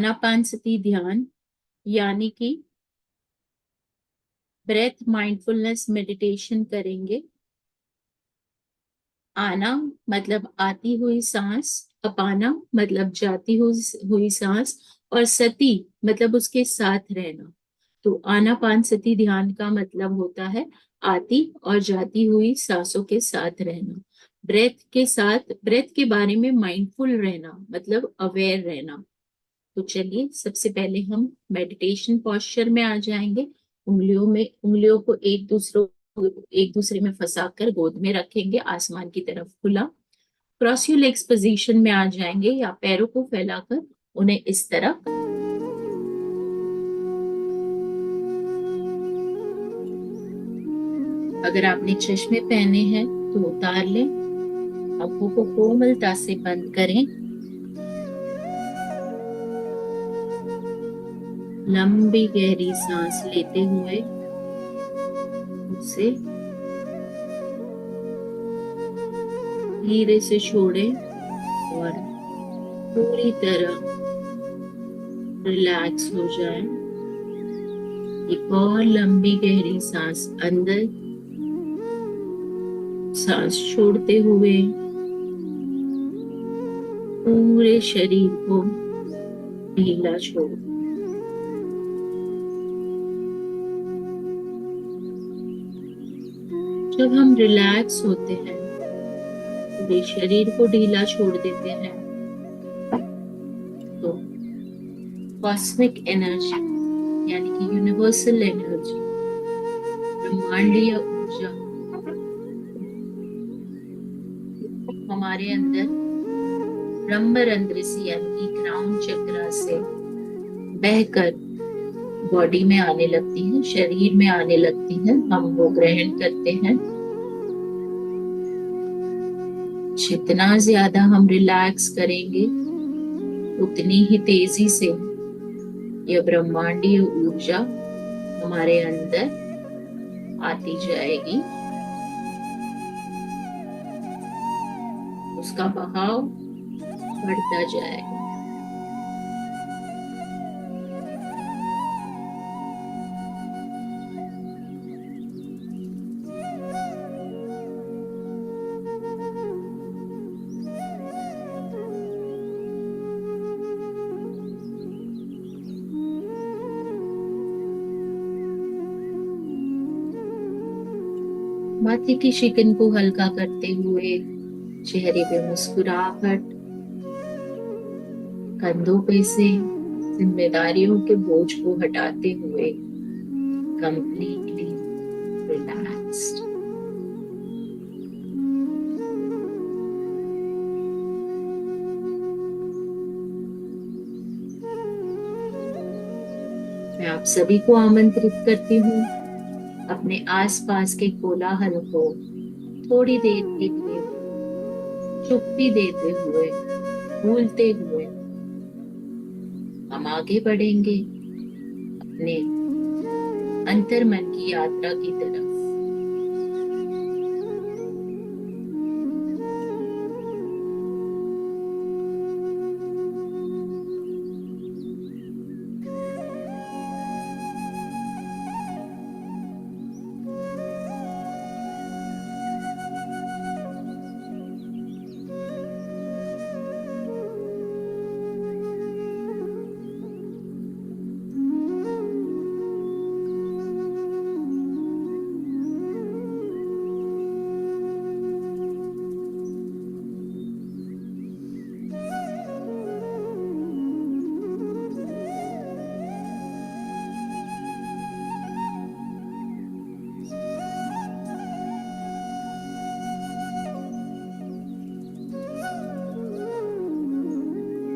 आनापानसती ध्यान यानी कि ब्रेथ माइंडफुलनेस मेडिटेशन करेंगे। आना मतलब आती हुई सांस, अपाना मतलब जाती हुई सांस, और सती मतलब उसके साथ रहना। तो आनापानसती ध्यान का मतलब होता है आती और जाती हुई सांसों के साथ रहना। ब्रेथ के बारे में माइंडफुल रहना मतलब अवेयर रहना। तो चलिए सबसे पहले हम मेडिटेशन पोस्चर में आ जाएंगे। उंगलियों को एक दूसरे में फंसाकर गोद में रखेंगे, आसमान की तरफ खुला। क्रॉस योर लेग्स पोजीशन में आ जाएंगे या पैरों को फैलाकर उन्हें इस तरह। अगर आपने चश्मे पहने हैं तो उतार लें। आंखों को कोमलता से बंद करें। लंबी गहरी सांस लेते हुए उसे धीरे से छोड़ें और पूरी तरह रिलैक्स हो जाएं। एक और लंबी गहरी सांस अंदर, सांस छोड़ते हुए पूरे शरीर को ढीला छोड़। जब हम रिलैक्स होते हैं, पूरे शरीर को ढीला छोड़ देते हैं, तो कॉस्मिक एनर्जी यानी कि यूनिवर्सल एनर्जी, ब्रह्मांडीय ऊर्जा हमारे अंदर ब्रह्मरंध्र से यानी कि क्राउन चक्रा से बहकर बॉडी में आने लगती है, शरीर में आने लगती है। हम वो ग्रहण करते हैं। जितना ज्यादा हम रिलैक्स करेंगे उतनी ही तेजी से यह ब्रह्मांडीय ऊर्जा हमारे अंदर आती जाएगी, उसका बहाव बढ़ता जाएगा। माथे की शिकन को हल्का करते हुए चेहरे पे मुस्कुराहट, कंधों पे से जिम्मेदारियों के बोझ को हटाते हुए कंप्लीटली रिलैक्स्ड। मैं आप सभी को आमंत्रित करती हूँ अपने आसपास के कोलाहल को थोड़ी देर के लिए चुप्पी देते हुए, भूलते हुए हम आगे बढ़ेंगे अपने अंतर्मन की यात्रा की तरफ।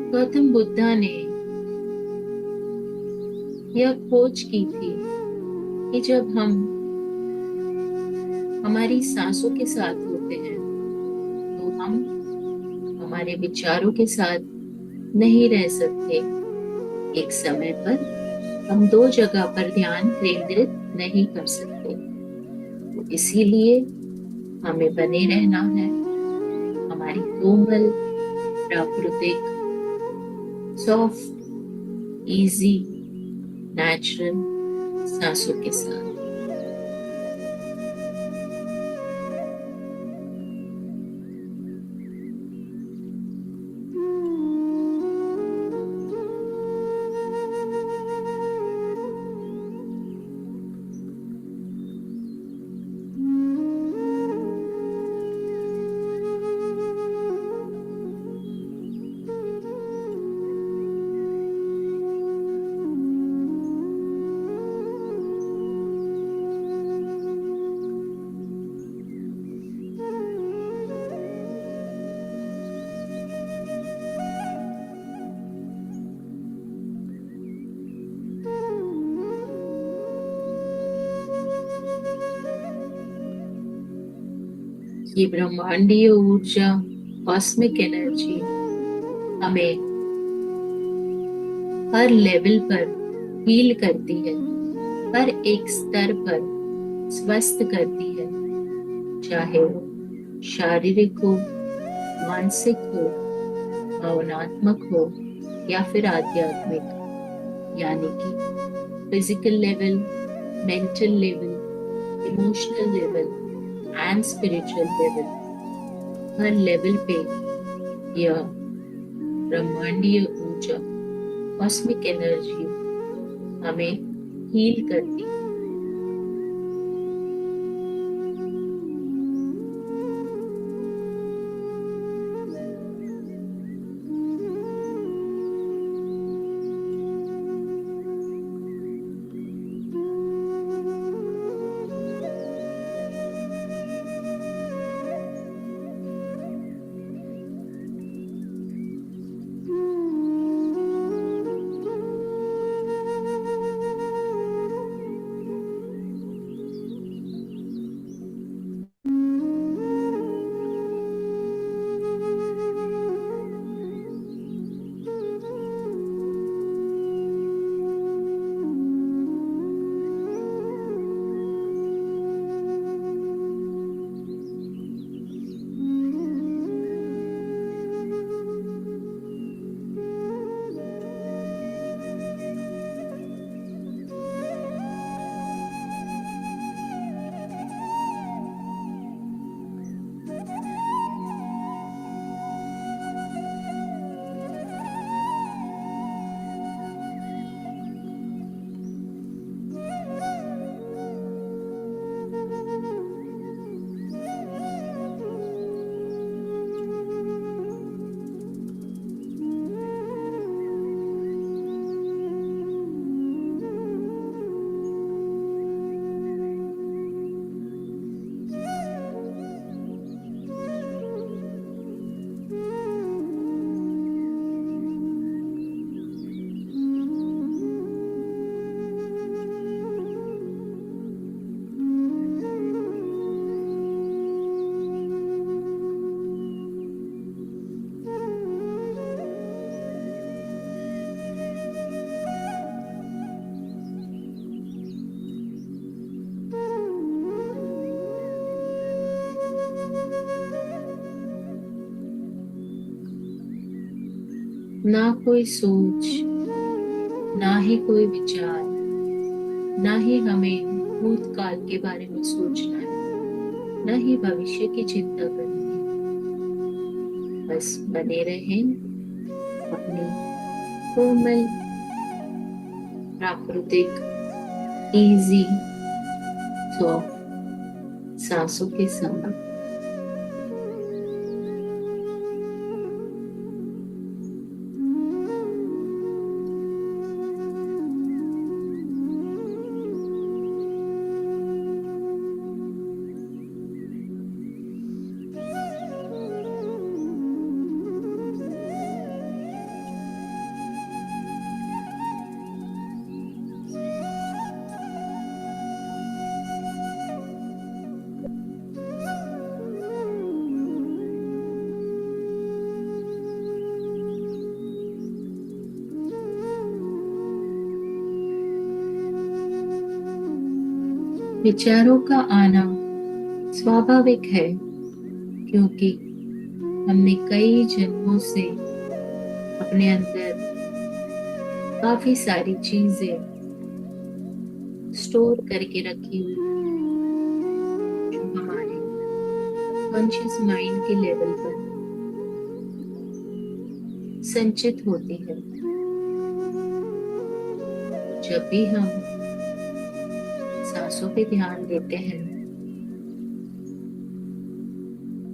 गौतम बुद्धा ने यह खोज की थी कि जब हम हमारी सांसों के साथ होते हैं तो हम हमारे विचारों के साथ नहीं रह सकते। एक समय पर हम दो जगह पर ध्यान केंद्रित नहीं कर सकते। तो इसीलिए हमें बने रहना है हमारी कोमल, प्राकृतिक, सॉफ्ट इजी नेचुरल सांसों के साथ। ये ब्रह्मांडीय ऊर्जा, कॉस्मिक एनर्जी हमें हर लेवल पर हील करती है, हर एक स्तर पर स्वस्थ करती है, चाहे वो शारीरिक हो, मानसिक हो, भावनात्मक हो या फिर आध्यात्मिक, यानी कि physical level, mental level, emotional level and spiritual level. Her level पे यह ब्रह्मांडीय ऊर्जा, कॉस्मिक एनर्जी हमें हील करती है। ना कोई सोच, ना ही कोई विचार, ना ही हमें भूतकाल के बारे में सोचना है, ना ही भविष्य की चिंता करनी है। बस बने रहें अपनी कोमल, प्राकृतिक, इजी, सॉफ्ट सांसों के साथ। विचारों का आना स्वाभाविक है, क्योंकि हमने कई जन्मों से अपने अंदर काफी सारी चीजें स्टोर करके रखी हुई जो हमारे कॉन्शियस माइंड के लेवल पर संचित होती है। जब भी हम सांसों पे ध्यान देते हैं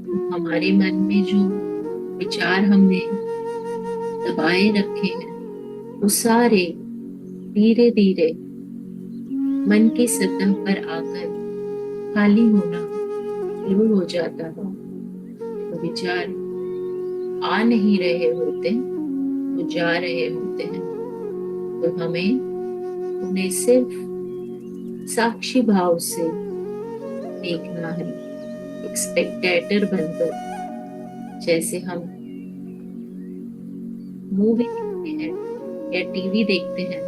तो हमारे मन में जो विचार हमने दबाए रखे हैं वो सारे धीरे धीरे मन की सतह पर आकर खाली होना शुरू हो जाता है। वो विचार आ नहीं रहे होते, वो जा रहे होते हैं। तो हमें उन्हें सिर्फ साक्षी भाव से देखना है, एक स्पेक्टेटर बनकर। जैसे हम मूवी देखते हैं या टीवी देखते हैं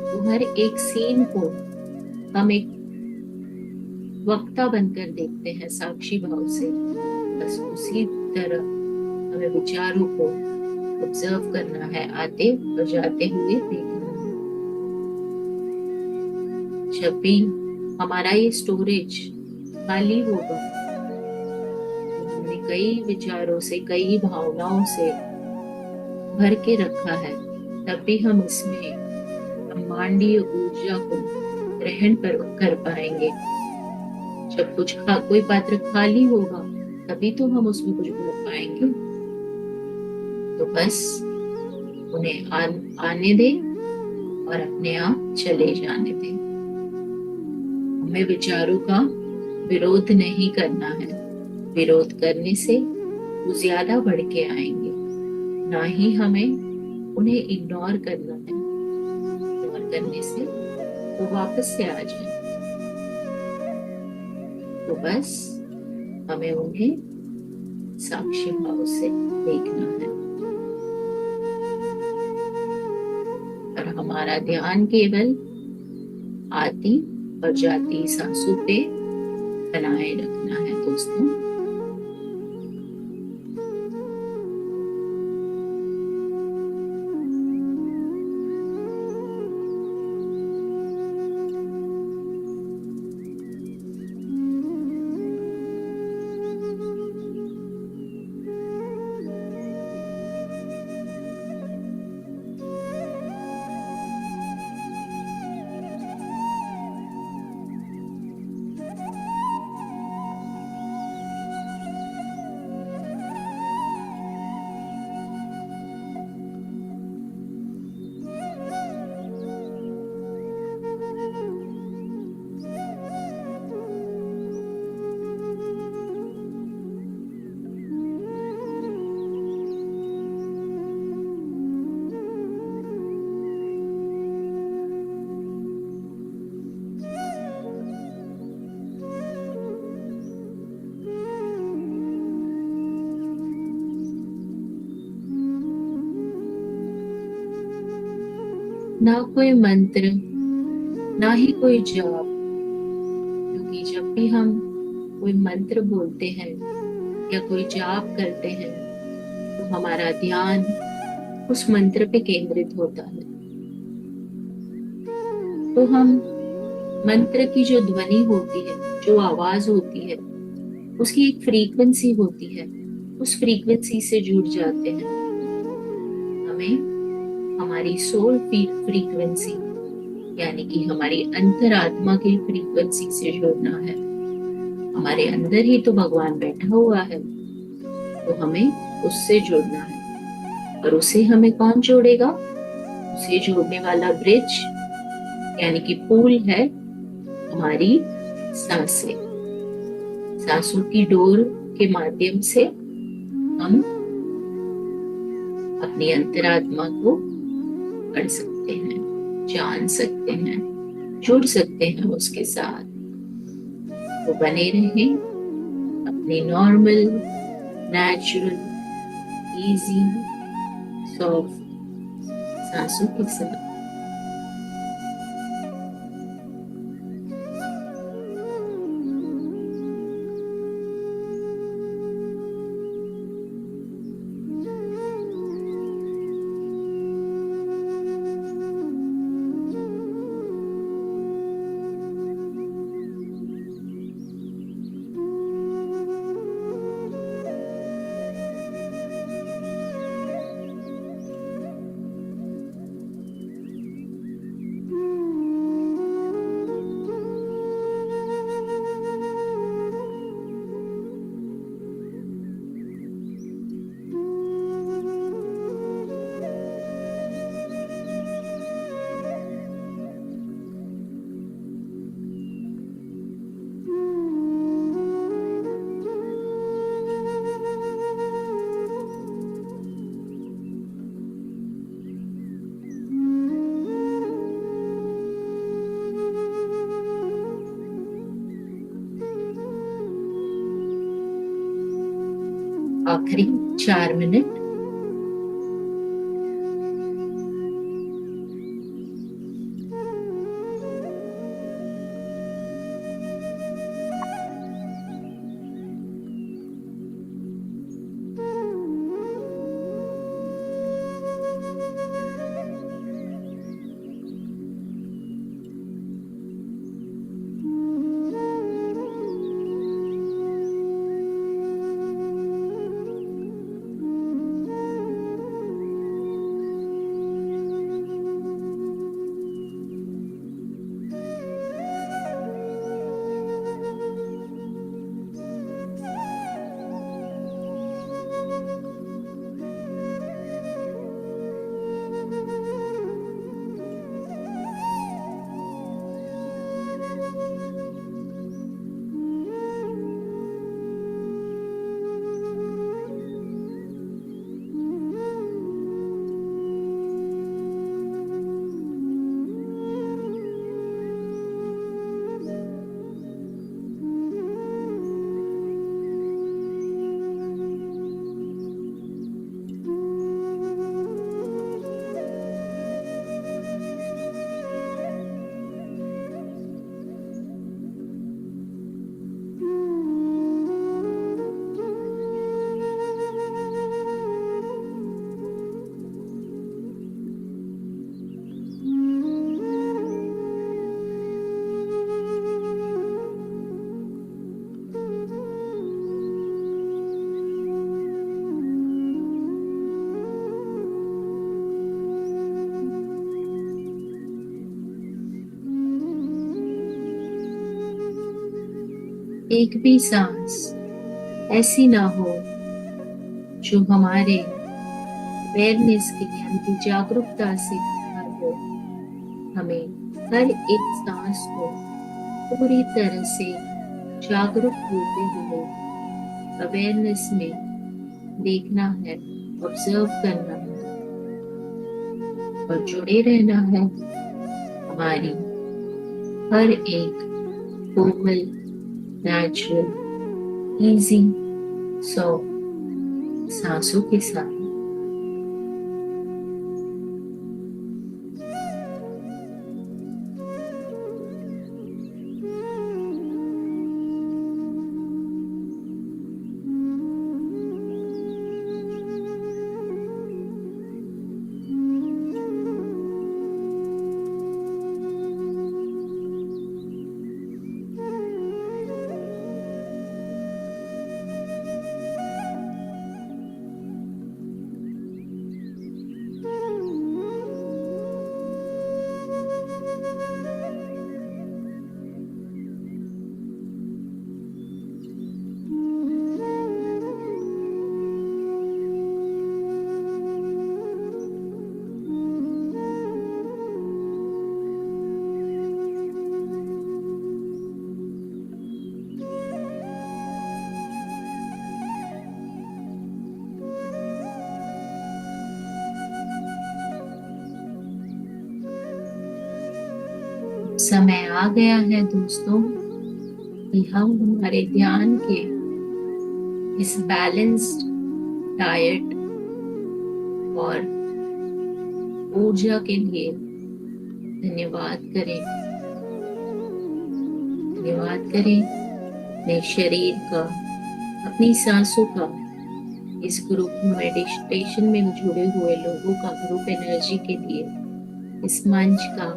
तो हर एक सीन को हम एक वक्ता बनकर देखते हैं साक्षी भाव से। बस उसी तरह हमें विचारों को ऑब्जर्व करना है, आते और जाते हुए देखना है। जब भी हमारा ये स्टोरेज खाली होगा तो हमने कई विचारों से, कई भावनाओं से भर के रखा है, तब भी हम इसमें ब्रह्मांडीय ऊर्जा को ग्रहण कर पाएंगे। जब कोई पात्र खाली होगा तभी तो हम उसमें कुछ भर पाएंगे। तो बस उन्हें आने दे और अपने आप चले जाने दे। हमें विचारों का विरोध नहीं करना है। विरोध करने से वो ज्यादा बढ़ के आएंगे, ना ही हमें उन्हें इग्नोर करना है। इग्नोर करने से वो वापस से आ जाए। तो बस हमें उन्हें साक्षी भाव से देखना है और हमारा ध्यान केवल आती और जाती सांसों पे बनाए रखना है दोस्तों। ना कोई मंत्र, ना ही कोई जाप, क्योंकि जब भी हम कोई मंत्र बोलते हैं या कोई जाप करते हैं तो हमारा ध्यान उस मंत्र पे केंद्रित होता है। तो हम मंत्र की जो ध्वनि होती है, जो आवाज होती है, उसकी एक फ्रीक्वेंसी होती है, उस फ्रीक्वेंसी से जुड़ जाते हैं। हमें हमारी सोल फ्रीक्वेंसी यानी कि हमारी अंतरात्मा की फ्रीक्वेंसी से जुड़ना है। हमारे अंदर ही तो भगवान बैठा हुआ है, तो हमें उससे जुड़ना है। और उसे हमें कौन जोड़ेगा? उसे जोड़ने वाला ब्रिज यानी कि पुल है हमारी सांसें। सांसों की डोर के माध्यम से हम अपनी अंतरात्मा को पढ़ सकते हैं, जान सकते हैं, जुड़ सकते हैं उसके साथ। वो बने रहें अपनी नॉर्मल, नेचुरल, इजी, सॉफ्ट सांसों के साथ। आखिरी 4 मिनट। एक भी सांस ऐसी ना हो जो हमारे अवेयरनेस के यानी कि जागरूकता से बाहर हो। हमें हर एक सांस को पूरी तरह से जागरूक होते हुए अवेयरनेस में देखना है, ऑब्जर्व करना है और जुड़े रहना है हमारी हर एक कोमल, नेचुरल, इजी सांसों के साथ। समय आ गया है दोस्तों कि हम हमारे ध्यान के इस बैलेंस्ड डाइट और ऊर्जा के लिए धन्यवाद करें। धन्यवाद करें अपने शरीर का, अपनी सांसों का, इस ग्रुप मेडिटेशन में जुड़े हुए लोगों का, ग्रुप एनर्जी के लिए, इस मंच का,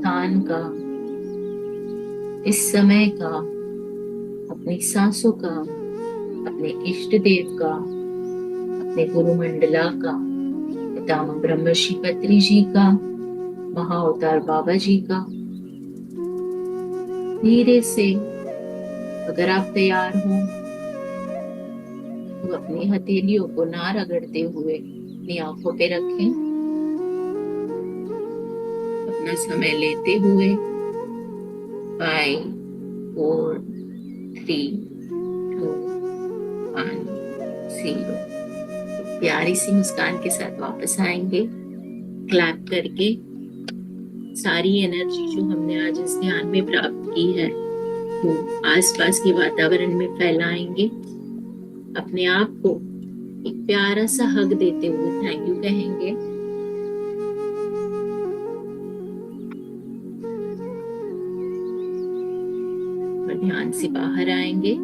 स्थान का, इस समय का, अपनी सांसों का, अपने इष्ट देव का, अपने गुरु मंडला का, पितामह ब्रह्मर्षि पत्री जी का, महाअवतार बाबा जी का। धीरे से अगर आप तैयार हो तो अपनी हथेलियों को ना रगड़ते हुए अपनी आंखों पे रखें, अपना समय लेते हुए 5, 4, 3, 2, 1, 0 प्यारी सी मुस्कान के साथ वापस आएंगे, क्लैप करके सारी एनर्जी जो हमने आज इस ध्यान में प्राप्त की है वो आसपास के वातावरण में फैलाएंगे। अपने आप को एक प्यारा सा हग देते हुए थैंक यू कहेंगे। और ध्यान से बाहर आएंगे।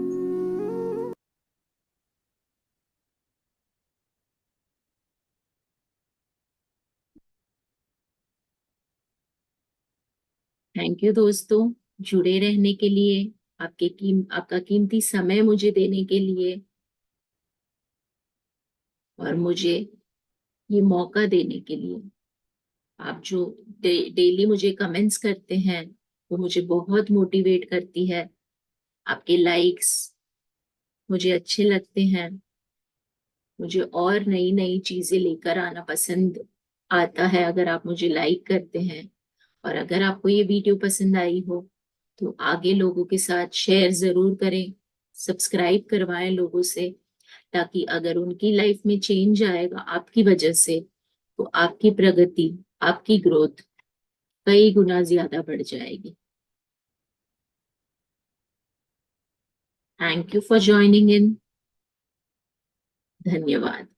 थैंक यू दोस्तों, जुड़े रहने के लिए, आपका कीमती समय मुझे देने के लिए, और मुझे ये मौका देने के लिए। आप जो डेली मुझे कमेंट्स करते हैं वो मुझे बहुत मोटिवेट करती है। आपके लाइक्स मुझे अच्छे लगते हैं। मुझे और नई नई चीजें लेकर आना पसंद आता है अगर आप मुझे लाइक करते हैं। और अगर आपको ये वीडियो पसंद आई हो तो आगे लोगों के साथ शेयर जरूर करें, सब्सक्राइब करवाएं लोगों से, ताकि अगर उनकी लाइफ में चेंज आएगा आपकी वजह से तो आपकी प्रगति, आपकी ग्रोथ कई गुना ज्यादा बढ़ जाएगी। Thank you for joining in. धन्यवाद।